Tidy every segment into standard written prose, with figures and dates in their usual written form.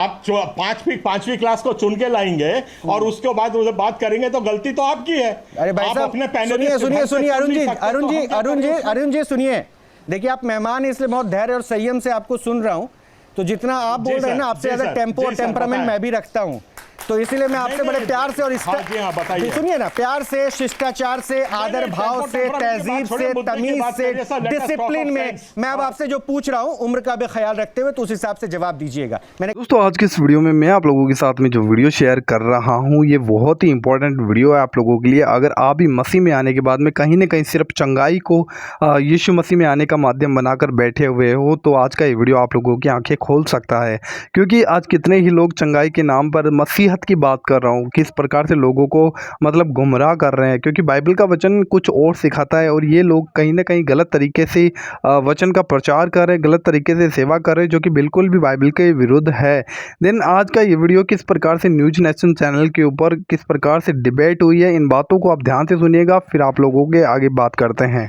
आप पांचवी क्लास को चुन के लाएंगे और उसके बाद उसे बात करेंगे तो गलती तो आपकी है। अरे भाई साहब, अपने सुनिए अरुण जी सुनिए। देखिए, आप मेहमान हैं इसलिए बहुत धैर्य और संयम से आपको सुन रहा हूं। तो जितना आप बोल रहे हैं ना, आपसे ज्यादा टेम्पो और टेम्परामेंट मैं भी रखता हूं, तो इसीलिए मैं आपसे बड़े प्यार से और सुनिए ना, प्यार से, शिष्टाचार से, आदर भाव से, तहजीब से, तमीज से, डिसिप्लिन में मैं अब आपसे जो पूछ रहा हूं, उम्र का भी ख्याल रखते हुए, तो उस हिसाब से जवाब दीजिएगा। मैंने दोस्तों आज के इस वीडियो में मैं आप लोगों के साथ में जो वीडियो शेयर कर रहा हूं, ये बहुत ही इंपॉर्टेंट वीडियो है आप लोगों के लिए। अगर आप भी मसीह में आने के बाद में कहीं ना कहीं सिर्फ चंगाई को यीशु मसीह में आने का माध्यम बनाकर बैठे हुए हो, तो आज का ये वीडियो आप लोगों की आंखें खोल सकता है। क्योंकि आज कितने ही लोग चंगाई के नाम पर मसीहत की बात कर रहा हूँ, किस प्रकार से लोगों को मतलब गुमराह कर रहे हैं। क्योंकि बाइबल का वचन कुछ और सिखाता है और ये लोग कहीं ना कहीं गलत तरीके से वचन का प्रचार कर रहे हैं, गलत तरीके से सेवा कर रहे हैं, जो कि बिल्कुल भी बाइबल के विरुद्ध है। देन आज का ये वीडियो किस प्रकार से न्यूज नेशन चैनल के ऊपर किस प्रकार से डिबेट हुई है, इन बातों को आप ध्यान से सुनिएगा, फिर आप लोगों के आगे बात करते हैं।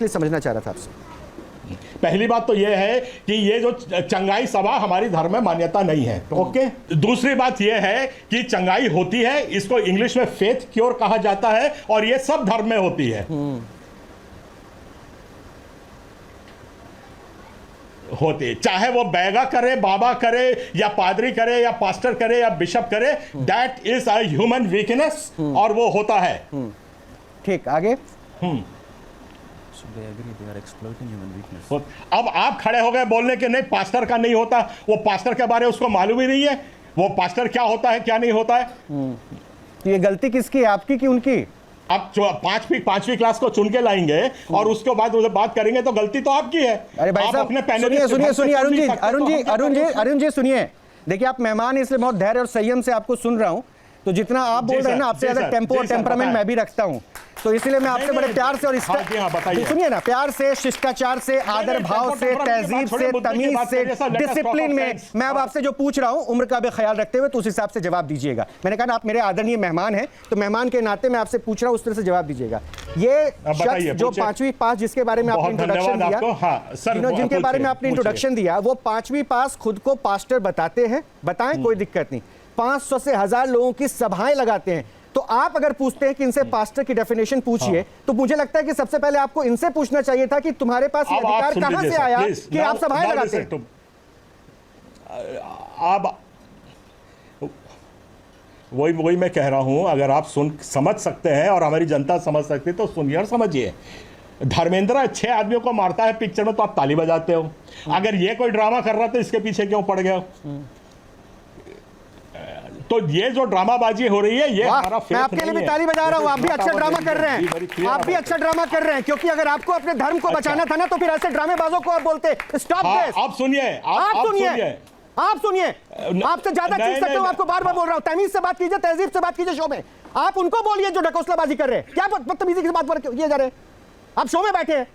समझना चाह रहा था आपसे। पहली बात तो यह है कि ये जो चंगाई सभा हमारी धर्म में मान्यता नहीं है, ओके। दूसरी बात यह है कि चंगाई होती है, इसको इंग्लिश में फेथ क्योर कहा जाता है, और ये सब धर्म में होती है। होती, चाहे वो बैगा करे, बाबा करे, या पादरी करे, या पास्टर करे, या बिशप करे, that is a human weakness, और वो होता है। ठीक, आगे। अब आप खड़े हो गए बोलने के नहीं, पास्टर का नहीं होता, वो पास्टर के बारे में उसको मालूम ही नहीं है, वो पास्टर क्या होता है क्या नहीं होता है। तो ये गलती किसकी है, आपकी कि उनकी? आप पांचवी क्लास को चुन के लाएंगे और उसके बाद उसे बात करेंगे तो गलती तो आपकी है। अरे भाई साहब, सुनिए अरुण जी सुनिए। देखिए, आप मेहमान हैं इसलिए बहुत धैर्य और संयम से आपको सुन रहा हूं। तो जितना आप बोल रहे हैं ना, आपसे ज्यादा टेम्पो और टेम्परामेंट मैं भी रखता हूं, तो इसीलिए मैं आपसे बड़े प्यार से और सुनिए ना, प्यार से, शिष्टाचार से, आदर भाव से, तहजीब से, तमीज से, डिसिप्लिन में मैं अब आपसे जो पूछ रहा हूं, उम्र का भी ख्याल रखते हुए, तो उस हिसाब से जवाब दीजिएगा। मैंने कहा ना, आप मेरे आदरणीय मेहमान हैं, तो मेहमान के नाते मैं आपसे पूछ रहा हूं, उस तरह से जवाब दीजिएगा। ये शख्स जो पांचवी पास जिसके बारे में आपने इंट्रोडक्शन दिया, जिनके बारे में आपने इंट्रोडक्शन दिया, वो पांचवी पास खुद को पास्टर बताते हैं, बताएं, कोई दिक्कत नहीं। 500 से 1000 लोगों की सभाएं लगाते हैं। तो आप अगर पूछते हैं कि इनसे पास्टर की डेफिनेशन पूछिए, तो मुझे लगता है कि सबसे पहले आपको इनसे पूछना चाहिए था कि तुम्हारे पास ये अधिकार कहां से आया कि आप सभाएं लगाते हैं। आप वही मैं कह रहा हूं, अगर आप समझ सकते हैं और हमारी जनता समझ सकती है तो सुनिए और समझिए। धर्मेंद्र 6 आदमियों को मारता है पिक्चर में, तो आप ताली बजाते हो। अगर ये कोई ड्रामा कर रहा तो इसके पीछे क्यों पड़ गया? तो ये जो ड्रामाबाजी हो रही है, ये हमारा फेथ नहीं है। मैं आपके लिए भी ताली बजा रहा हूं, आप भी अच्छा ड्रामा कर रहे हैं, आप भी अच्छा ड्रामा कर रहे हैं। क्योंकि अगर आपको अपने धर्म को बचाना था ना, तो फिर ऐसे ड्रामेबाजों को आप बोलते स्टॉप दिस। आप सुनिए, आप सुनिए, आपसे ज्यादा चीज सकते हो, आपको बार बार बोल रहा हूं, तमीज से बात कीजिए, तहजीब से बात कीजिए। शो में आप उनको बोलिए जो ढकोसलाबाजी कर रहे हैं, क्या बदतमीजी की बात किए जा रहे हैं। आप शो में बैठे हैं,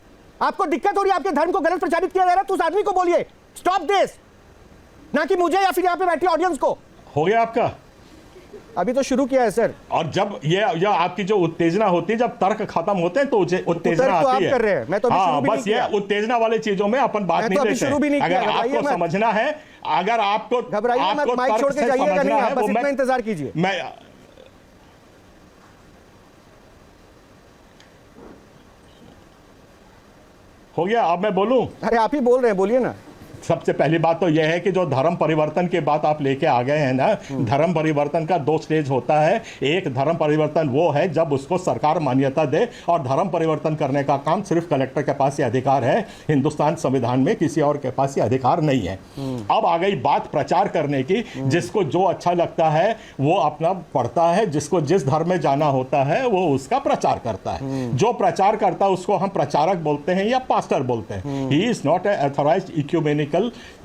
आपको दिक्कत हो रही है, आपके धर्म को गलत प्रचारित किया जा रहा है, तो उस आदमी को बोलिए स्टॉप दिस, ना कि मुझे या फिर यहाँ पे बैठी ऑडियंस को। हो गया आपका? अभी तो शुरू किया है सर। और जब ये आपकी जो उत्तेजना होती है, जब तर्क खत्म होते हैं तो उत्तेजना आती है। कर रहे हैं, मैं तो अभी शुरू भी बस ये उत्तेजना वाले चीजों में अपन बात नहीं देते। अगर आपको समझना है, अगर आपको घबराइए मत, माइक छोड़ के जाइएगा नहीं, आप बस इतना इंतजार कीजिए। मैं हो गया, अब मैं बोलूं? अरे आप ही बोल रहे हैं, बोलिए ना। सबसे पहली बात तो यह है कि जो धर्म परिवर्तन की बात आप लेके आ गए हैं ना, धर्म परिवर्तन का 2 स्टेज होता है। एक धर्म परिवर्तन वो है जब उसको सरकार मान्यता दे, और धर्म परिवर्तन करने का काम सिर्फ कलेक्टर के पास ये अधिकार है, हिंदुस्तान संविधान में किसी और के पास ये अधिकार नहीं है। अब आ गई बात प्रचार करने की, जिसको जो अच्छा लगता है वो अपना पढ़ता है, जिसको जिस धर्म में जाना होता है वो उसका प्रचार करता है। जो प्रचार करता है उसको हम प्रचारक बोलते हैं या पास्टर बोलते हैं। He is not a authorised ecumenical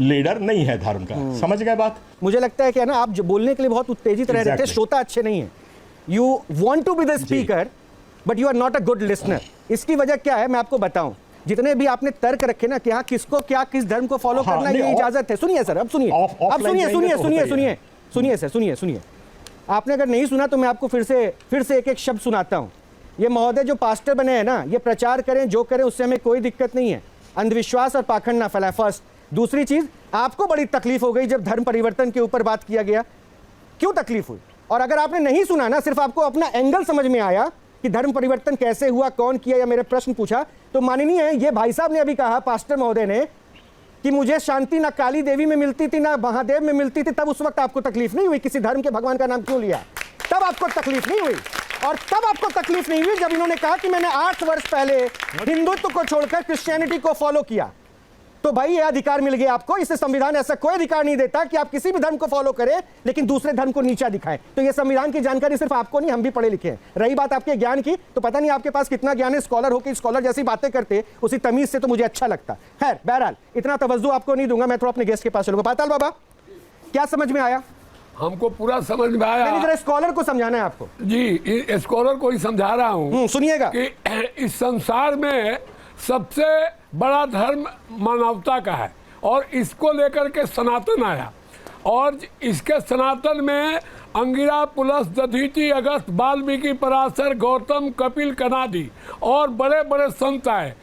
leader नहीं है धर्म का। समझ गए बात? मुझे लगता है कि ना, आप जो बोलने के लिए बहुत उत्तेजित रह रहे थे, श्रोता अच्छे नहीं है। You want to be the speaker but you are not a good listener. इसकी वजह क्या है मैं आपको बताऊं। जितने भी आपने तर्क रखे ना कि हाँ किसको क्या किस धर्म को फॉलो करना, ये इजाजत है। सुनिए सर, अब सुनिए, अब सुनिए। आपने अगर नहीं सुना तो मैं आपको फिर से एक शब्द सुनाता हूं। ये महोदय जो पास्टर बने हैं ना, ये प्रचार करें जो करें, उससे हमें कोई दिक्कत नहीं है। अंधविश्वास और पाखंड ना फैलाएं। फर्स्ट, दूसरी चीज, आपको बड़ी तकलीफ हो गई जब धर्म परिवर्तन के ऊपर बात किया गया। क्यों तकलीफ हुई? और अगर आपने नहीं सुना ना, सिर्फ आपको अपना एंगल समझ में आया कि धर्म परिवर्तन कैसे हुआ, कौन किया, या मेरे प्रश्न पूछा, तो माननीय है ये भाई साहब ने अभी कहा, पास्टर महोदय ने, कि मुझे शांति ना काली देवी में मिलती थी ना महादेव में मिलती थी, तब उस वक्त आपको तकलीफ नहीं हुई? किसी धर्म के भगवान का नाम क्यों लिया? तब आपको तकलीफ नहीं हुई। और तब आपको तकलीफ नहीं हुई जब इन्होंने कहा कि मैंने 8 वर्ष पहले हिंदुत्व को छोड़कर क्रिश्चियनिटी को फॉलो किया। तो भाई ये अधिकार मिल गया आपको। इससे संविधान ऐसा कोई अधिकार नहीं देता कि आप किसी भी धर्म को फॉलो करें लेकिन दूसरे धर्म को नीचा दिखाएं। तो ये संविधान की जानकारी सिर्फ आपको नहीं, हम भी पढ़े लिखे हैं। रही बात आपके ज्ञान की, तो पता नहीं आपके पास कितना ज्ञान है। स्कॉलर होकर स्कॉलर जैसी बातें करते उसी तमीज से तो मुझे अच्छा लगता। खैर बहरहाल इतना तवज्जो आपको नहीं दूंगा, मैं थोड़ा अपने गेस्ट के पास चलूंगा। पाताल बाबा, क्या समझ में आया? हमको पूरा समझ में आया। नहीं, जरा स्कॉलर को समझाना है आपको। जी, स्कॉलर को ही समझा रहा हूँ। सुनिएगा कि इस संसार में सबसे बड़ा धर्म मानवता का है और इसको लेकर के सनातन आया। और इसके सनातन में अंगिरा, पुलस, दधीचि, अगस्त, वाल्मीकि, पराशर, गौतम, कपिल, कनादी और बड़े बड़े संत आए।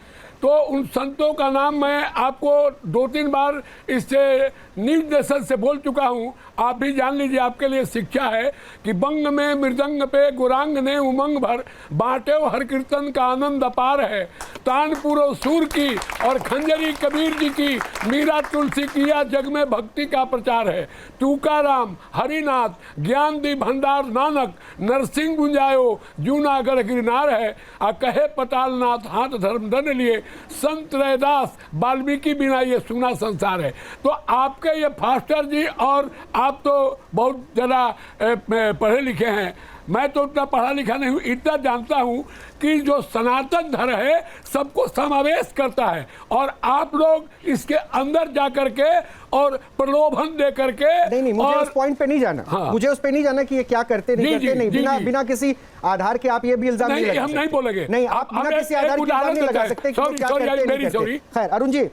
तो उन संतों का नाम मैं आपको 2-3 बार इससे निर्देशन से बोल चुका हूँ। आप भी जान लीजिए, आपके लिए शिक्षा है कि बंग में मृदंग पे गुरांग ने उमंग भर, बांटे हर कीर्तन का आनंद अपार है। तानपुर सूर की और खंजरी कबीर जी की, मीरा तुलसी किया, जग में भक्ति का प्रचार है। तुकाराम, हरिनाथ, ज्ञान दी भंडार नानक, नरसिंह गुंजायो, जूनागढ़ गिरनार है। आ कहे पतालनाथ हाथ धर्म धन लिए, संत रैदास, वाल्मीकि बिना ये सुना संसार है। तो आपके ये फास्टर जी, और आप तो बहुत ज़्यादा पढ़े लिखे हैं, मैं तो उतना पढ़ा लिखा नहीं हूँ। इतना जानता हूँ कि जो सनातन धर्म है सबको समावेश करता है, और आप लोग इसके अंदर जा करके और प्रलोभन दे करके। नहीं, मुझे उस पॉइंट पे नहीं जाना। हाँ। मुझे उस पे नहीं जाना कि ये क्या करते नहीं करते। नहीं, बिना किसी आधार के आप ये भी इल्जाम नहीं लगा सकते। हम नहीं बोलेंगे। नहीं, आप बिना किसी आधार के इल्जाम नहीं लगा सकते कि वो क्या करते नहीं करते। खैर अरुण जी,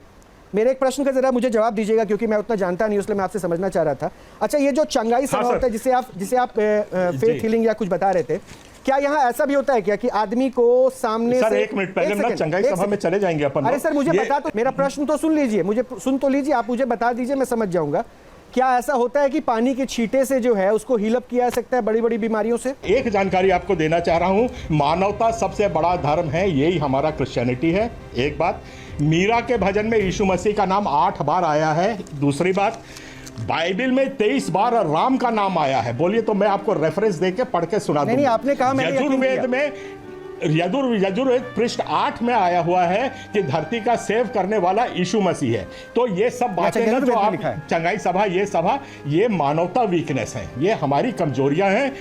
मेरे एक प्रश्न का जरा मुझे जवाब दीजिएगा, क्योंकि मैं उतना जानता नहीं, इसलिए मैं आपसे समझना चाह रहा था। अच्छा, ये जो चंगाई सभा होता है जिसे आप फेथ हीलिंग या कुछ बता रहे थे, क्या यहाँ ऐसा भी होता है क्या कि आदमी को सामने सर से 1 मिनट पहले ना चंगाई सभा में चले जाएंगे अपन। अरे सर मुझे बता, तो मेरा प्रश्न तो सुन लीजिए, मुझे सुन तो लीजिए, आप मुझे बता दीजिए, मैं समझ जाऊंगा। क्या ऐसा होता है कि पानी के छींटे से जो है उसको हील अप किया जा सकता है बड़ी बड़ी बीमारियों से? एक जानकारी आपको देना चाह रहा हूं, मानवता सबसे बड़ा धर्म है, यही हमारा क्रिश्चियनिटी है। एक बात, मीरा के भजन में यीशु मसीह का नाम 8 बार आया है। दूसरी बात, बाइबल में 23 बार राम का नाम आया है। बोलिए तो मैं आपको रेफरेंस देके पढ़ के सुना दूंगा। नहीं, आपने कहा, मैंने यजुर्वेद में यजुर्वेद पृष्ठ 8 में आया हुआ है कि धरती का सेव करने वाला यीशु मसीह है। तो ये सब बातें ना जो आप चंगाई सभा, ये मानवता वीकनेस है, ये हमारी कमजोरियां हैं।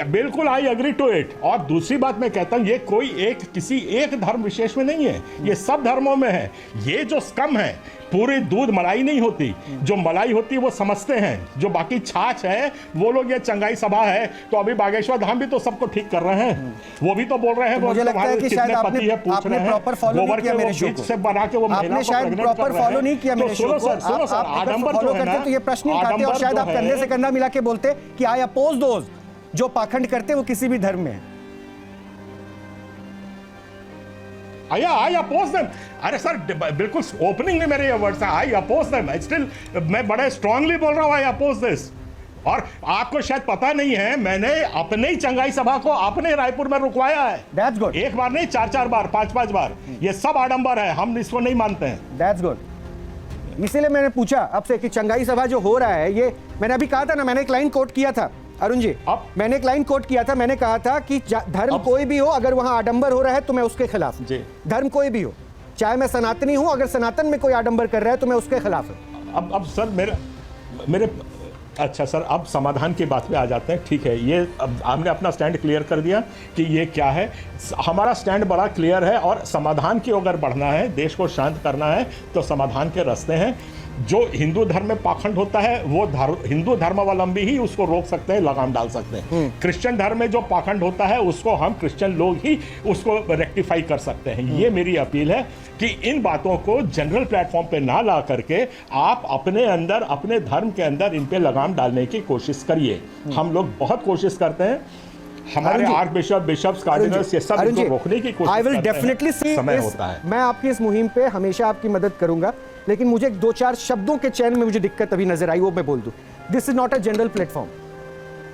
बिल्कुल आई एग्री टू इट। और दूसरी बात मैं कहता हूं, ये कोई किसी एक धर्म विशेष में नहीं है, ये सब धर्मों में है। ये जो स्कम है, पूरी दूध मलाई नहीं होती, जो मलाई होती है वो समझते हैं, जो बाकी छाछ है वो लोग। ये चंगाई सभा है तो अभी बागेश्वर धाम भी तो सबको ठीक कर रहे हैं, वो भी तो बोल रहे हैं। मुझे लगता है कि शायद आपने प्रॉपर फॉलो नहीं किया मेरे शो को, से बना के वो आपने शायद प्रॉपर फॉलो नहीं किया मेरे शो को। आप आडंबर फॉलो करते तो ये प्रश्न नहीं उठाते, और शायद आप कंधे से कंधा मिला के बोलते कि आई अपोज दोज जो पाखंड करते वो किसी भी धर्म में है। I oppose them. अरे सर बिल्कुल ओपनिंग में मेरे ये वर्ड्स हैं, आई अपोज देम। स्टिल मैं बड़े स्ट्रांगली बोल रहा हूं, आई अपोज दिस। और आपको शायद पता नहीं है, मैंने अपने ही चंगाई सभा को अपने रायपुर में रुकवाया है। That's good. एक बार नहीं, 4-4 बार, 5-5 बार। ये सब आडंबर है, हम इसको नहीं मानते हैं। That's good. इसीलिए मैंने पूछा आपसे कि चंगाई सभा जो हो रहा है, ये मैंने अभी कहा था ना, मैंने एक लाइन कोट किया था अरुण जी। अब मैंने एक लाइन कोट किया था, मैंने कहा था कि धर्म कोई भी हो, अगर वहां आडंबर हो रहा है तो मैं उसके खिलाफ। जी। धर्म कोई भी हो, चाहे मैं सनातनी हूं, अगर सनातन में कोई आडंबर कर रहा है तो मैं उसके खिलाफ हूं। अब सर मेरे अच्छा सर, अब समाधान की बात पे आ जाते हैं। ठीक है, ये अब हमने अपना स्टैंड क्लियर कर दिया कि ये क्या है। हमारा स्टैंड बड़ा क्लियर है, और समाधान की अगर बढ़ना है, देश को शांत करना है, तो समाधान के रास्ते हैं। जो हिंदू धर्म में पाखंड होता है वो हिंदू धर्मावलंबी ही उसको रोक सकते हैं, लगाम डाल सकते हैं। क्रिश्चियन धर्म में जो पाखंड होता है उसको हम क्रिश्चियन लोग ही उसको रेक्टिफाई कर सकते हैं। ये मेरी अपील है कि इन बातों को जनरल प्लेटफॉर्म पे ना ला करके आप अपने अंदर, अपने धर्म के अंदर इन पे लगाम डालने की कोशिश करिए। हम लोग बहुत कोशिश करते हैं, हमारे आर्क बिशप, बिशप्स, कार्डिनल्स, ये सब इनको रोकने की कोशिश करते हैं। I will definitely see, समय होता है। मैं आपकी इस मुहिम पे हमेशा आपकी मदद करूंगा। लेकिन मुझे 2-4 शब्दों के चयन में मुझे दिक्कत अभी नजर आई, वो मैं बोल दूं। This is not a general platform.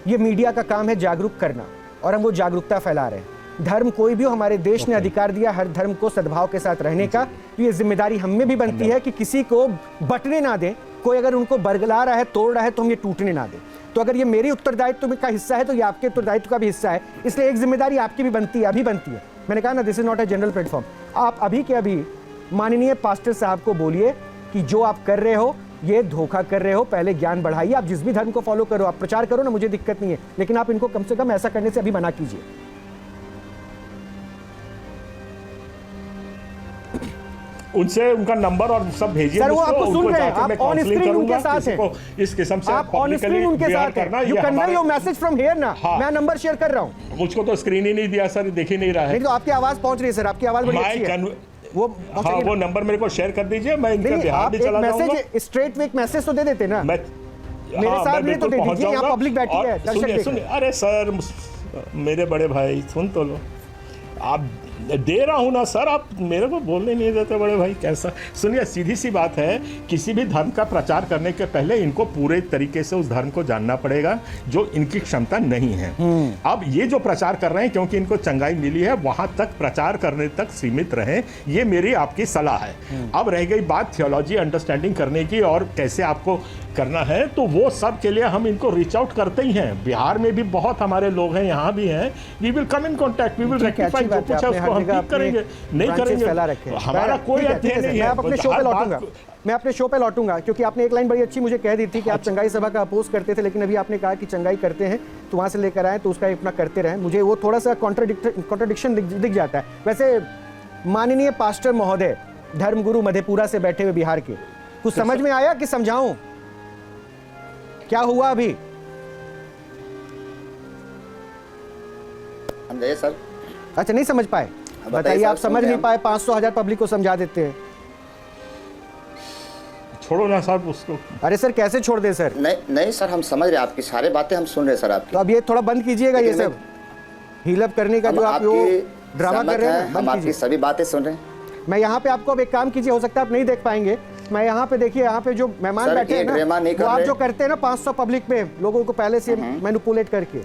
ये मीडिया का काम है जागरूक करना, और हम वो जागरूकता फैला रहे हैं। धर्म कोई भी हो, हमारे देश ने अधिकार दिया हर धर्म को सद्भाव के साथ रहने का। तो ये जिम्मेदारी हम में भी बनती है कि किसी को बटने ना दें। कोई अगर उनको बरगला रहा है, तोड़ रहा है, तो हम ये टूटने ना दें। तो अगर ये मेरी उत्तरदायित्व का हिस्सा है तो ये आपके उत्तरदायित्व का भी हिस्सा है। इसलिए एक जिम्मेदारी आपकी भी बनती है, अभी बनती है। मैंने कहा ना, this is not a general platform. आप अभी के अभी माननीय पास्टर साहब को बोलिए कि जो आप कर रहे हो ये धोखा कर रहे हो, पहले ज्ञान बढ़ाइए। आप जिस भी धर्म को फॉलो करो, आप प्रचार करो ना, मुझे दिक्कत नहीं है, लेकिन आप इनको कम से कम ऐसा करने से अभी मना कीजिए। उनसे उनका नंबर और सब भेजिए। सर वो आपको सुन रहे हैं, आप ऑन स्क्रीन उनके साथ हैं, इस किस्म से आप ऑन स्क्रीन उनके साथ हैं। You convey your message from here ना। मैं नंबर शेयर कर रहा हूं। मुझको तो स्क्रीन ही नहीं दिया सर, देख ही नहीं रहा है। नहीं तो आपकी आवाज पहुंच रही है सर, आपकी आवाज बड़ी अच्छी है। वो नंबर मेरे को शेयर कर दीजिए, मैं इनका बिहार भी चला जाऊंगा। स्ट्रेट वे एक मैसेज तो दे देते ना। मैं मेरे साथ नहीं तो दे दीजिए, यहाँ पब्लिक बैठी है, दर्शक देख रहे हैं। अरे सर मेरे बड़े भाई सुन तो लो, आप दे रहा हूँ ना सर, आप मेरे को बोलने नहीं देते बड़े भाई। कैसा, सुनिए सीधी सी बात है, किसी भी धर्म का प्रचार करने के पहले इनको पूरे तरीके से उस धर्म को जानना पड़ेगा जो इनकी क्षमता नहीं है। अब ये जो प्रचार कर रहे हैं क्योंकि इनको चंगाई मिली है, वहां तक प्रचार करने तक सीमित रहें, ये मेरी आपकी सलाह है। अब रह गई बात थियोलॉजी अंडरस्टैंडिंग करने की और कैसे आपको करना है, तो वो सब के लिए हम इनको रीच आउट करते ही हैं। बिहार में भी बहुत हमारे लोग हैं, यहाँ भी हैं। We will come in contact, we will rectify जो कुछ है उसको हम ठीक करेंगे, नहीं करेंगे हमारा कोई अर्थ नहीं है। मैं अपने शो पे लौटूंगा, मैं अपने शो पे लौटूंगा, क्योंकि आपने एक लाइन बड़ी अच्छी मुझे कह दी थी कि आप चंगाई सभा का अपोज करते थे, लेकिन अभी आपने कहा कि चंगाई करते हैं तो वहाँ से लेकर आए तो उसका अपना करते रहें। मुझे वो थोड़ा सा कॉन्ट्रडिक्शन दिख जाता है। वैसे माननीय पास्टर महोदय, धर्मगुरु मधेपुरा से बैठे हुए बिहार के, कुछ समझ में आया कि समझाऊं क्या हुआ अभी? समझाइए सर। अच्छा नहीं समझ पाए, बताइए। आप समझ नहीं पाए, 500,000 पब्लिक को समझा देते हैं। छोड़ो ना साहब उसको। अरे सर कैसे छोड़ दे सर? नहीं सर, हम समझ रहे हैं आपकी सारी बातें, हम सुन रहे हैं सर आपकी। तो अब ये थोड़ा बंद कीजिएगा, ये सब हीलअप करने का जो आप ड्रामा कर रहे हैं, हम आपकी सभी बातें सुन रहे हैं। मैं यहाँ पे आपको अब एक काम कीजिए, हो सकता है आप नहीं देख पाएंगे। मैं यहाँ पे देखिए, यहाँ पे जो मेहमान बैठे हैं ना, वो आप जो करते हैं ना 500 पब्लिक में लोगों को पहले से मैनिपुलेट करके,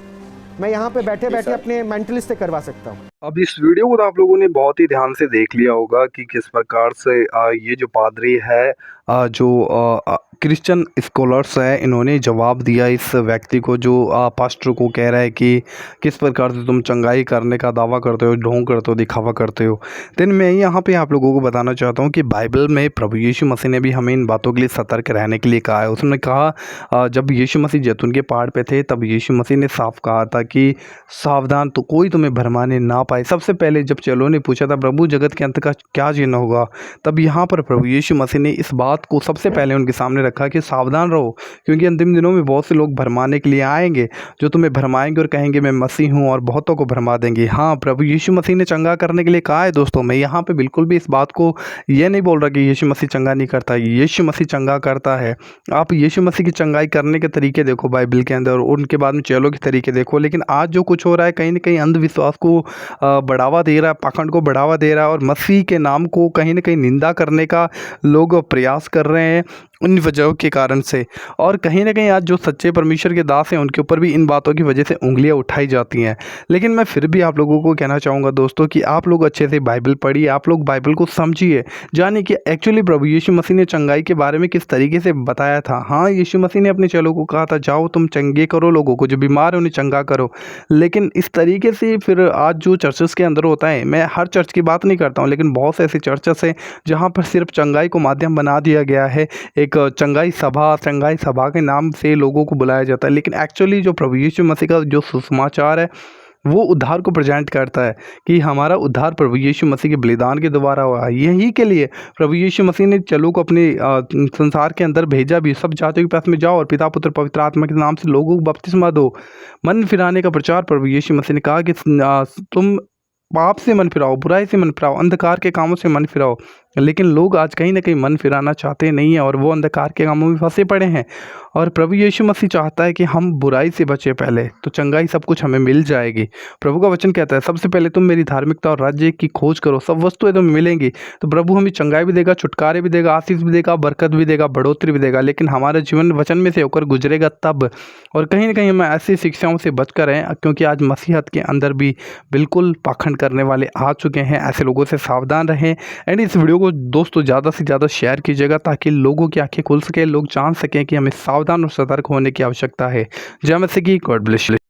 मैं यहाँ पे बैठे बैठे अपने मेंटलिस्ट से करवा सकता हूँ। अब इस वीडियो को तो आप लोगों ने बहुत ही ध्यान से देख लिया होगा कि किस प्रकार से ये जो पादरी है, जो क्रिश्चियन स्कॉलर्स है, इन्होंने जवाब दिया इस व्यक्ति को जो पास्टर को कह रहा है कि किस प्रकार से तुम चंगाई करने का दावा करते हो, ढोंग करते हो, दिखावा करते हो। तो मैं यहाँ पे आप लोगों को बताना चाहता हूँ कि बाइबल में प्रभु यीशु मसीह ने भी हमें इन बातों के लिए सतर्क रहने के लिए कहा है। उसने कहा, जब यीशु मसीह जैतून के पहाड़ पे थे तब यीशु मसीह ने साफ कहा था कि सावधान, तो कोई तुम्हें भरमाने ना पाए। सबसे पहले जब चेलों ने पूछा था प्रभु जगत के अंत का क्या चिन्ह होगा, तब यहाँ पर प्रभु यीशु मसीह ने इस बात को सबसे पहले उनके सामने रखा कि सावधान रहो, क्योंकि अंतिम दिनों में बहुत से लोग भरमाने के लिए आएंगे, जो तुम्हें भरमाएंगे और कहेंगे मैं मसीह हूँ, और बहुतों को भरमा देंगे। हाँ, प्रभु यीशु मसीह ने चंगा करने के लिए कहा है दोस्तों। मैं यहाँ पे बिल्कुल भी इस बात को ये नहीं बोल रहा कि यीशु मसीह चंगा नहीं करता, यीशु मसीह चंगा करता है। आप यीशु मसीह की चंगाई करने के तरीके देखो बाइबल के अंदर, और उनके बाद में चेलों के तरीके देखो। लेकिन आज जो कुछ हो रहा है, कहीं ना कहीं अंधविश्वास को बढ़ावा दे रहा है, पाखंड को बढ़ावा दे रहा है, और मसीह के नाम को कहीं ना कहीं निंदा करने का लोग प्रयास कर रहे हैं उन वजहों के कारण से। और कहीं ना कहीं आज जो सच्चे परमेश्वर के दास हैं उनके ऊपर भी इन बातों की वजह से उंगलियां उठाई जाती हैं। लेकिन मैं फिर भी आप लोगों को कहना चाहूँगा दोस्तों कि आप लोग अच्छे से बाइबल पढ़िए, आप लोग बाइबल को समझिए, जानिए कि एक्चुअली प्रभु यीशु मसीह ने चंगाई के बारे में किस तरीके से बताया था। हाँ, यीशु मसीह ने अपने चेलों को कहा था जाओ तुम चंगे करो लोगों को, जो बीमार है उन्हें चंगा करो। लेकिन इस तरीके से फिर आज जो चर्चेस के अंदर होता है, मैं हर चर्च की बात नहीं करता हूँ, लेकिन बहुत से ऐसे चर्चेस हैं जहाँ पर सिर्फ चंगाई को माध्यम बना दिया गया है। एक चंगाई सभा के नाम से लोगों को बुलाया जाता है, लेकिन एक्चुअली जो प्रभु यीशु मसीह का जो सुसमाचार है वो उद्धार को प्रेजेंट करता है कि हमारा उद्धार प्रभु यीशु मसीह के बलिदान के द्वारा हुआ है। यही के लिए प्रभु यीशु मसीह ने चलो को अपने संसार के अंदर भेजा भी, सब जातियों के पास में जाओ और पिता पुत्र पवित्र आत्मा के नाम से लोगों को बपतिस्मा दो। मन फिराने का प्रचार प्रभु यीशु मसीह ने कहा कि तुम पाप से मन फिराओ, बुराई से मन फिराओ, अंधकार के कामों से मन फिराओ। लेकिन लोग आज कहीं ना कहीं मन फिराना चाहते नहीं हैं और वो अंधकार के कामों में फंसे पड़े हैं। और प्रभु यीशु मसीह चाहता है कि हम बुराई से बचे पहले, तो चंगाई सब कुछ हमें मिल जाएगी। प्रभु का वचन कहता है सबसे पहले तुम मेरी धार्मिकता और राज्य की खोज करो, सब वस्तुएं तुम्हें मिलेंगी। तो प्रभु हमें चंगाई भी देगा, छुटकारे भी देगा, आशीष भी देगा, बरकत भी देगा, बढ़ोतरी भी देगा। लेकिन हमारा जीवन वचन में से होकर गुजरेगा तब। और कहीं ना कहीं हमें ऐसी शिक्षाओं से बच कर रहें, क्योंकि आज मसीहत के अंदर भी बिल्कुल पाखंड करने वाले आ चुके हैं। ऐसे लोगों से सावधान रहें। एंड इस वीडियो को दोस्तों ज़्यादा से ज़्यादा शेयर कीजिएगा ताकि लोगों की आंखें खुल सके, लोग जान सकें कि हमें सावधान और सतर्क होने की आवश्यकता है। जय मसीह की, गॉड ब्लेस यू।